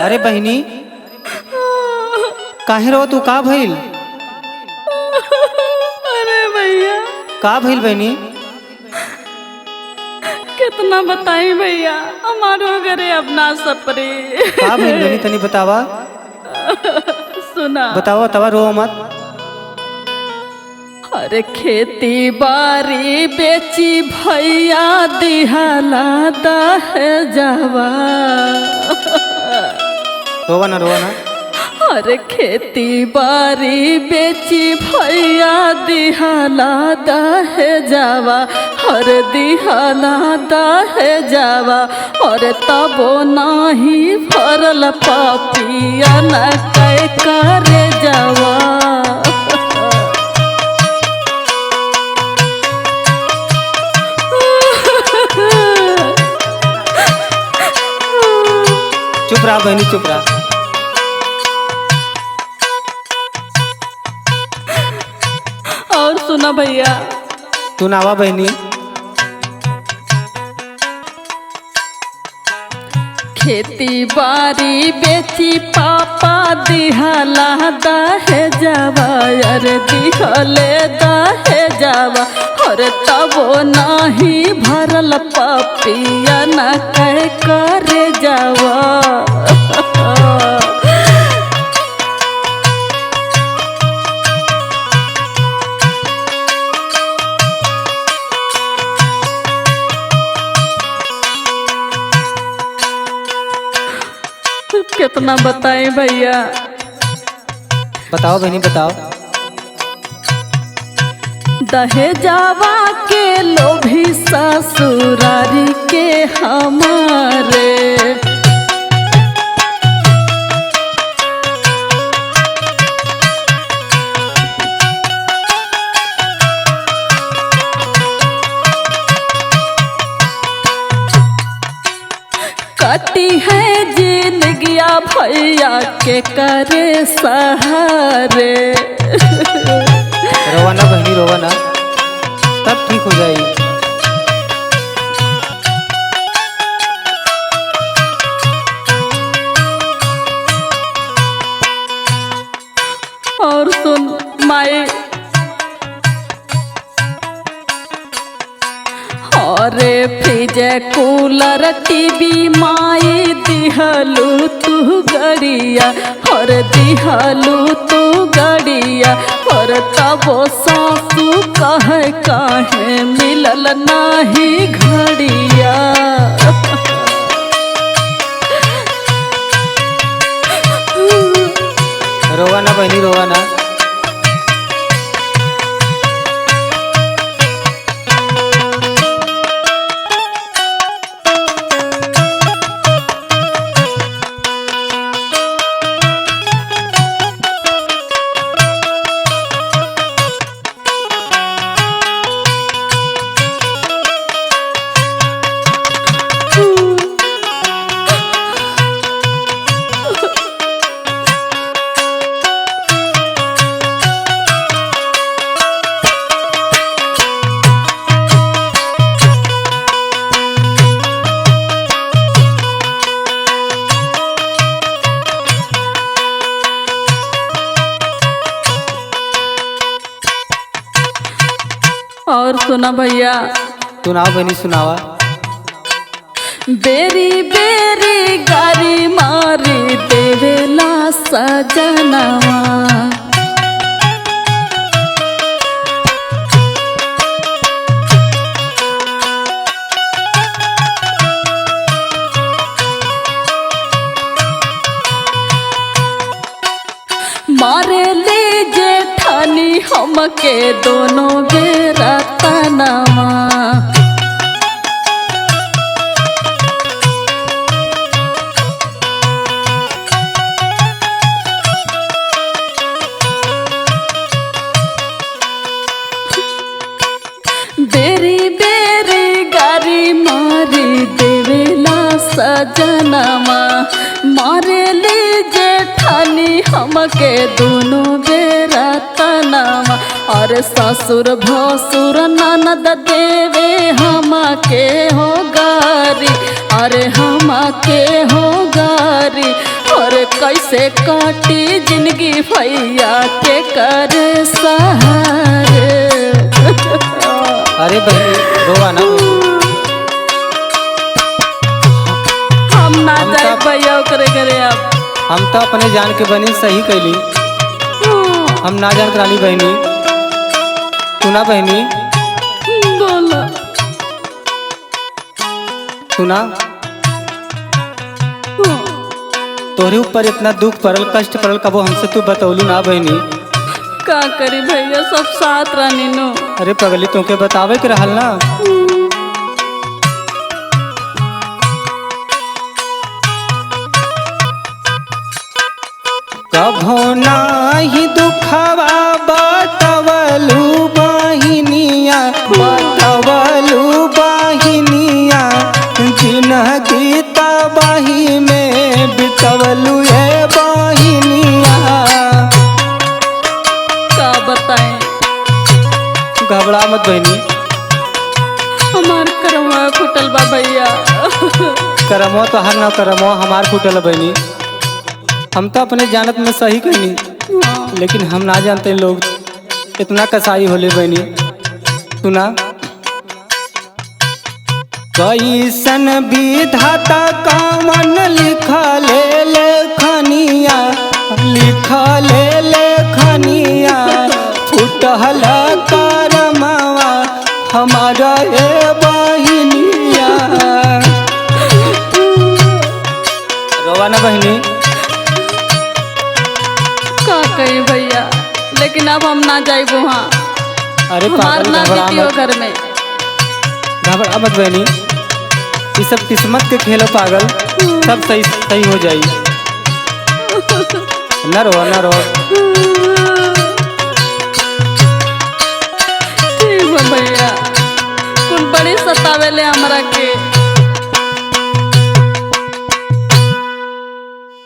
अरे बहनी काहे रो तू? का भइल? अरे भैया का भइल बहनी? कितना बताई भैया, हमारो घरे अपना सपरे। का भइल बहनी तनी बतावा। सुना बतावा तवा रो मत। अरे खेती बारी बेची भैया दिहाला दह जावा। रोवा ना रोवा ना। अरे खेती बारी बेची भैया दिहाला दह जावा। हर दिहाला दह जावा और तबो नाही भरल पापिया न कै करे जावा। चुप रहा बहनी चुप रहा। और सुना भैया, तू नावा बहनी। खेती बारी बेची पापा दिहाला दह जावा। अरे दिहले दह जावा और तबो नाही भरल पापिया न कै करे जावा। कितना बताएं भैया। बताओ बहनी बताओ। दहेजावा के लोभी ससुरारी के हमारे। कटी है जिंदगिया भैया के करे सहारे। रोवा ना बहनी रोवा ना, तब ठीक हो जाएगी। और सुन माई, अरे फ्रिज कूलर टीवी माई दिहलू तू गड़िया। और दिहलू तू गड़िया और तबो सासू कहे काहे मिलल नाही घड़िया। रोवा ना बहनी रोवा ना। और सुना भैया, सुनाओ बहनी सुनावा। बेरी बेरी गारी मारी देवेला सजनवा। मारे ले जेठानी हमके दोनों बेरा तनवा। बेरी बेरी गारी मारी देवेला सजनवा। मारे ले जेठानी हमके दोनों बेरा तनवा। अरे ससुर भसुर ननद देवे हम के हो गारी, अरे हम के हो गारी। अरे कैसे काटी जिंदगी भैया के कर सहारे। अरे बहनी रोवा ना बहनी। हम ना जाए भैया करे करे अब। हम तो अपने जान के बनी सही कैली, हम ना जान कराली बहनी। तू ना बहनी बोला सुना, तोहरे ऊपर इतना दुख पड़ल कष्ट पड़ल कबो हमसे तू बतौलू ना बहनी। का करी भैया सब साथ रहनी नो। अरे पगली तुमके बतावे के रहल ना। कभो नाही दुखवा बतवलू बहिनिया, बतवलू बहिनिया। जिंदगी तबाही में बितवलू ये बहिनिया। का बताएं घबरा मत बहनी, हमार करवा फुटल बा भैया। करमो तो हर ना करमो हमार फूटल बहनी। हम तो अपने जानत में सही कहनी, लेकिन हम ना जानते लोग इतना कसाई होले बहनी। सुना, कैसन विधाता कामन लिखले लेखनिया, लिखले लेखनिया। फुटहल करमवा हमारा ए बहिनिया। रोवा ना बहनी। का कही भैया, लेकिन अब हम ना जाए वहाँ। अरे हमार पागल ना घबरा बीतियो मत, घर में। घबरा मत बहनी। ये सब किस्मत के खेल हो पागल, सब सही सही हो जाई। न रो न रो।